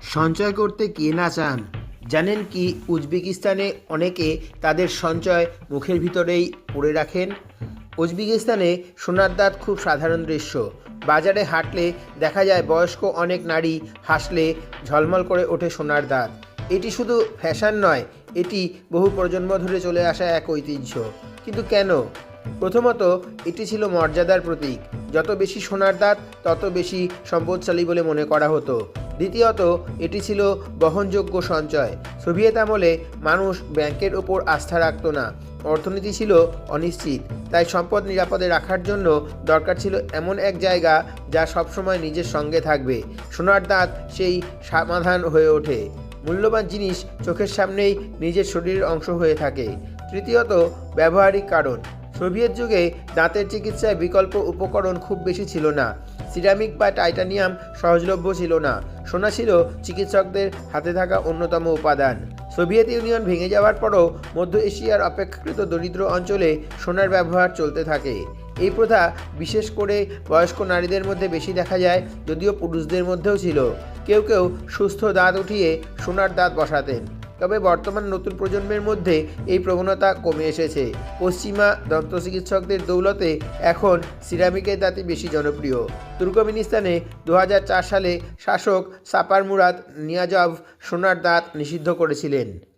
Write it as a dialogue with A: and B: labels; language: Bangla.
A: সঞ্চয় করতে কে না চান? জানেন কি উজবেকিস্তানে অনেকে তাদের সঞ্চয় মুখের ভিতরেই পুরে রাখেন। উজবেকিস্তানে সোনার দাঁত খুব সাধারণ দৃশ্য। বাজারে হাঁটলে দেখা যায় বয়স্ক অনেক নারী হাসলে ঝলমল করে ওঠে সোনার দাঁত। এটি শুধু ফ্যাশন নয়, এটি বহু প্রজন্ম ধরে চলে আসা এক ঐতিহ্য। কিন্তু কেন? প্রথমত, এটি ছিল মর্যাদার প্রতীক। যত বেশি সোনার দাঁত তত বেশি সম্পদশালী বলে মনে করা হতো। দ্বিতীয়ত, এটি ছিল বহনযোগ্য সঞ্চয়। সোভিয়েত আমলে মানুষ ব্যাংকের ওপর আস্থা রাখত না, অর্থনীতি ছিল অনিশ্চিত, তাই সম্পদ নিরাপদে রাখার জন্য দরকার ছিল এমন এক জায়গা যা সবসময় নিজের সঙ্গে থাকবে। সোনার দাঁত সেই সমাধান হয়ে ওঠে। মূল্যবান জিনিস চোখের সামনেই নিজের শরীরের অংশ হয়ে থাকে। তৃতীয়ত, ব্যবহারিক কারণ। সোভিয়েত যুগে দাঁতের চিকিৎসায় বিকল্প উপকরণ খুব বেশি ছিল না। সিরামিক বা টাইটানিয়াম সহজলভ্য ছিল না। সোনা ছিল চিকিৎসকদের হাতে থাকা অন্যতম উপাদান। সোভিয়েত ইউনিয়ন ভেঙে যাওয়ার পরও মধ্য এশিয়ার অপেক্ষাকৃত দরিদ্র অঞ্চলে সোনার ব্যবহার চলতে থাকে। এই প্রথা বিশেষ করে বয়স্ক নারীদের মধ্যে বেশি দেখা যায়, যদিও পুরুষদের মধ্যেও ছিল। কেউ কেউ সুস্থ দাঁত উঠিয়ে সোনার দাঁত বসাতেন। তবে বর্তমান নতুন প্রজন্মের মধ্যে এই প্রবণতা কমে এসেছে। পশ্চিমা দন্ত চিকিৎসকদের দৌলতে এখন সিরামিকের দাঁতই বেশি জনপ্রিয়। তুর্কমেনিস্তানে 2004 সালে শাসক সাপার মুরাদ নিয়াজভ সোনার দাঁত নিষিদ্ধ করেছিলেন।